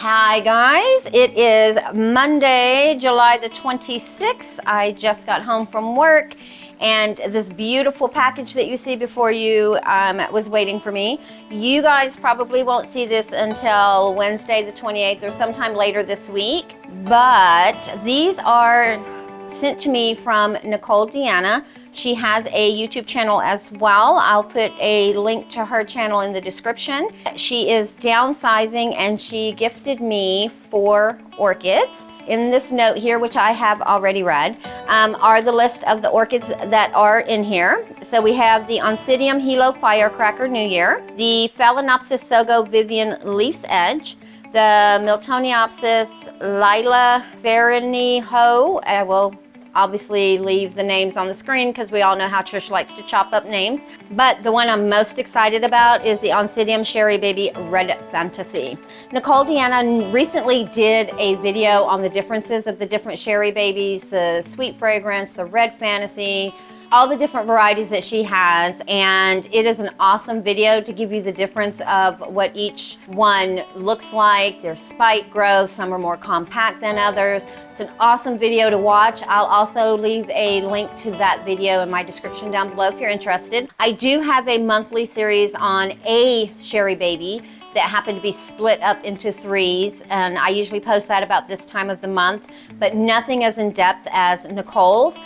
Hi guys, it is Monday, July the 26th. I just got home from work and this beautiful package that you see before you was waiting for me. You guys probably won't see this until Wednesday the 28th or sometime later this week, but these are sent to me from Nicoledeanna. She has a YouTube channel as well. I'll put a link to her channel in the description. She is downsizing and she gifted me 4 orchids. In this note here, which I have already read, are the list of the orchids that are in here. So we have the Oncidium Hilo Firecracker New Year, the Phalaenopsis Sogo Vivian Leaf's Edge, the Miltoniopsis Lila Fearneyhough. I will obviously leave the names on the screen because we all know how Trish likes to chop up names. But the one I'm most excited about is the Oncidium Sharry Baby Red Fantasy. Nicoledeanna recently did a video on the differences of the different Sharry babies, the Sweet Fragrance, the Red Fantasy, all the different varieties that she has, and it is an awesome video to give you the difference of what each one looks like, their spike growth. Some are more compact than others. It's an awesome video to watch. I'll also leave a link to that video in my description down below if you're interested. I do have a monthly series on a Sharry baby that happened to be split up into 3s, and I usually post that about this time of the month, but nothing as in depth as Nicole's.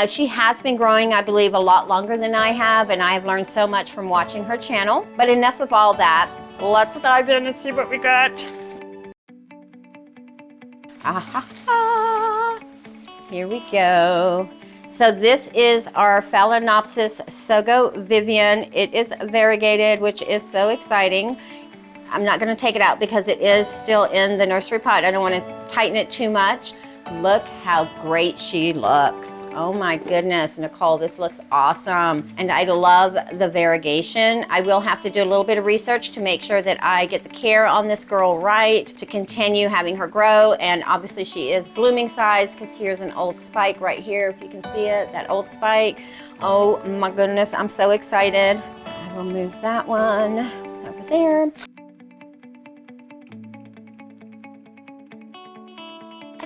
She has been growing, I believe, a lot longer than I have, and I have learned so much from watching her channel. But enough of all that. Let's dive in and see what we got. Here we go. So this is our Phalaenopsis Sogo Vivian. It is variegated, which is so exciting. I'm not going to take it out because it is still in the nursery pot. I don't want to tighten it too much. Look how great she looks. Oh my goodness, Nicole, this looks awesome. And I love the variegation. I will have to do a little bit of research to make sure that I get the care on this girl right to continue having her grow. And obviously she is blooming size because here's an old spike right here, if you can see it, that old spike. Oh my goodness, I'm so excited. I will move that one over there.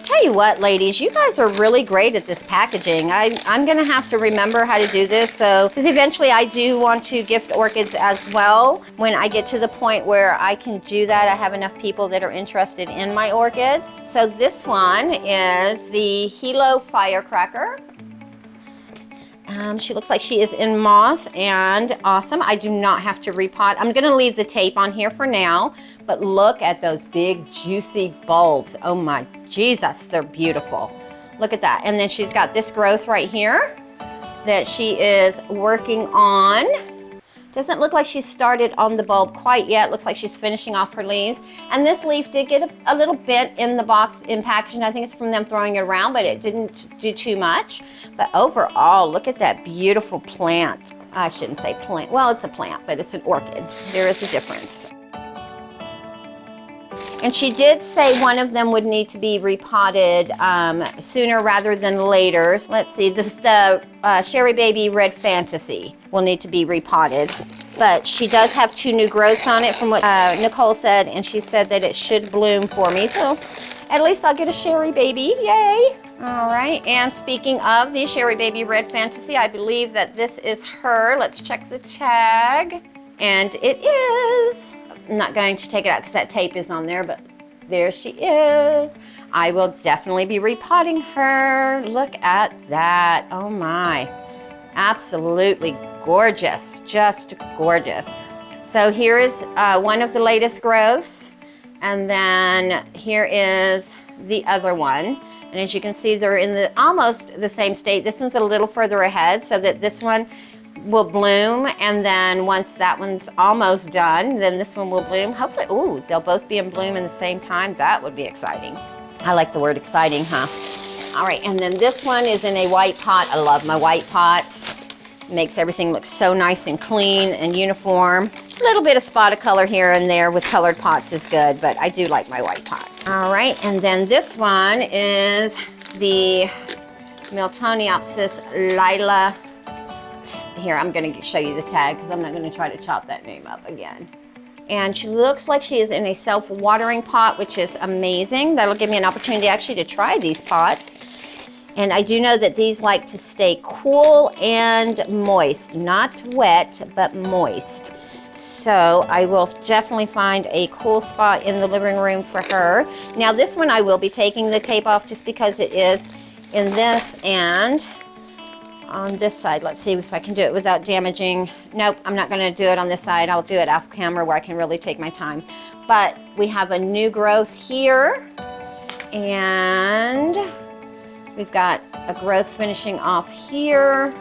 Tell you what, ladies, you guys are really great at this packaging. I'm gonna have to remember how to do this, so because eventually I do want to gift orchids as well. When I get to the point where I can do that, I have enough people that are interested in my orchids. So this one is the Hilo Firecracker. She looks like she is in moss and awesome. I do not have to repot. I'm gonna leave the tape on here for now, but look at those big juicy bulbs. Oh my Jesus, they're beautiful. Look at that. And then she's got this growth right here that she is working on. Doesn't look like she's started on the bulb quite yet. Looks like she's finishing off her leaves. And this leaf did get a little bent in the box in packaging. I think it's from them throwing it around, but it didn't do too much. But overall, look at that beautiful plant. I shouldn't say plant. Well, it's a plant, but it's an orchid. There is a difference. And she did say one of them would need to be repotted sooner rather than later. Let's see, this is the Sharry Baby Red Fantasy will need to be repotted. But she does have 2 new growths on it from what Nicole said, and she said that it should bloom for me. So at least I'll get a Sharry Baby, yay. All right, and speaking of the Sharry Baby Red Fantasy, I believe that this is her. Let's check the tag, and it is. I'm not going to take it out because that tape is on there, but there she is. I will definitely be repotting her. Look at that. Oh my. Absolutely gorgeous. Just gorgeous. So here is one of the latest growths. And then here is the other one. And as you can see, they're in almost the same state. This one's a little further ahead so that this one will bloom, and then once that one's almost done, then this one will bloom. Hopefully, ooh, they'll both be in bloom in the same time. That would be exciting. I like the word exciting, huh? All right, and then this one is in a white pot. I love my white pots. It makes everything look so nice and clean and uniform. A little bit of spot of color here and there with colored pots is good, but I do like my white pots. All right, and then this one is the Miltoniopsis Lila. Here, I'm going to show you the tag because I'm not going to try to chop that name up again. And she looks like she is in a self-watering pot, which is amazing. That'll give me an opportunity actually to try these pots. And I do know that these like to stay cool and moist, not wet, but moist. So I will definitely find a cool spot in the living room for her. Now this one I will be taking the tape off just because it is in this, and on this side, let's see if I can do it without damaging. Nope, I'm not gonna do it on this side. I'll do it off camera where I can really take my time. But we have a new growth here, and we've got a growth finishing off here.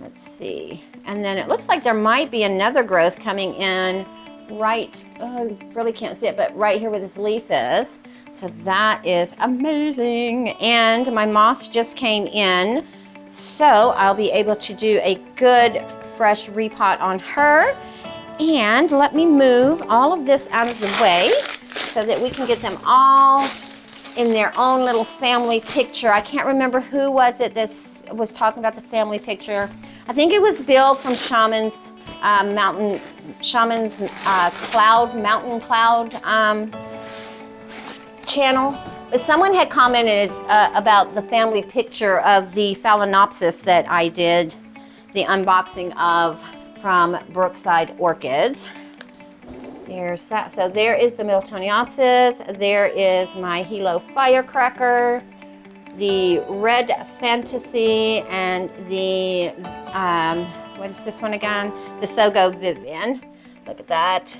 Let's see. And then it looks like there might be another growth coming in right, oh, really can't see it, but right here where this leaf is. So that is amazing. And my moss just came in, so I'll be able to do a good fresh repot on her. And let me move all of this out of the way so that we can get them all in their own little family picture. I can't remember who was it that was talking about the family picture. I think it was Bill from Shaman's Mountain Cloud channel. But someone had commented about the family picture of the Phalaenopsis that I did the unboxing of from Brookside Orchids. There's that. So there is the Miltoniopsis. There is my Hilo Firecracker, the Red Fantasy, and the, what is this one again? The Sogo Vivenne. Look at that.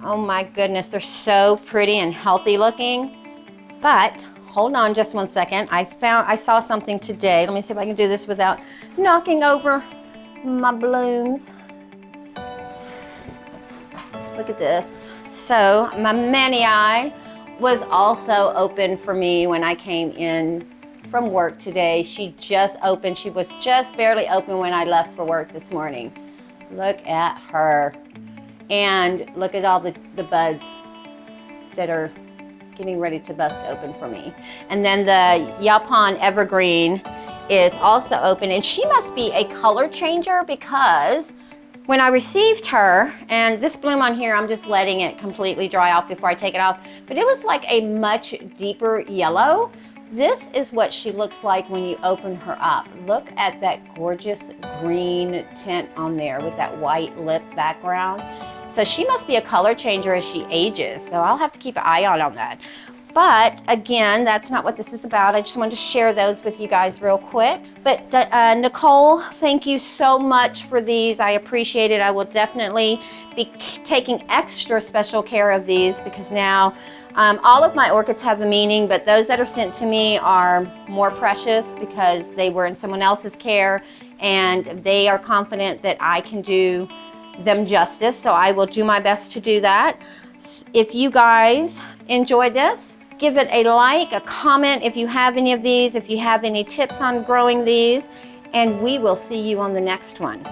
Oh my goodness, they're so pretty and healthy looking. But hold on just one second. I saw something today. Let me see if I can do this without knocking over my blooms. Look at this. So my mani was also open for me when I came in from work today. She just opened. She was just barely open when I left for work this morning. Look at her. And look at all the buds that are getting ready to bust open for me. And then the Yaupon Evergreen is also open, and she must be a color changer because when I received her, and this bloom on here, I'm just letting it completely dry off before I take it off, but it was like a much deeper yellow. This is what she looks like when you open her up. Look at that gorgeous green tint on there with that white lip background. So she must be a color changer as she ages. So I'll have to keep an eye on that. But again, that's not what this is about. I just wanted to share those with you guys real quick. But Nicole, thank you so much for these. I appreciate it. I will definitely be taking extra special care of these because now all of my orchids have a meaning, but those that are sent to me are more precious because they were in someone else's care and they are confident that I can do them justice. So I will do my best to do that. If you guys enjoyed this, give it a like, a comment if you have any of these, if you have any tips on growing these, and we will see you on the next one.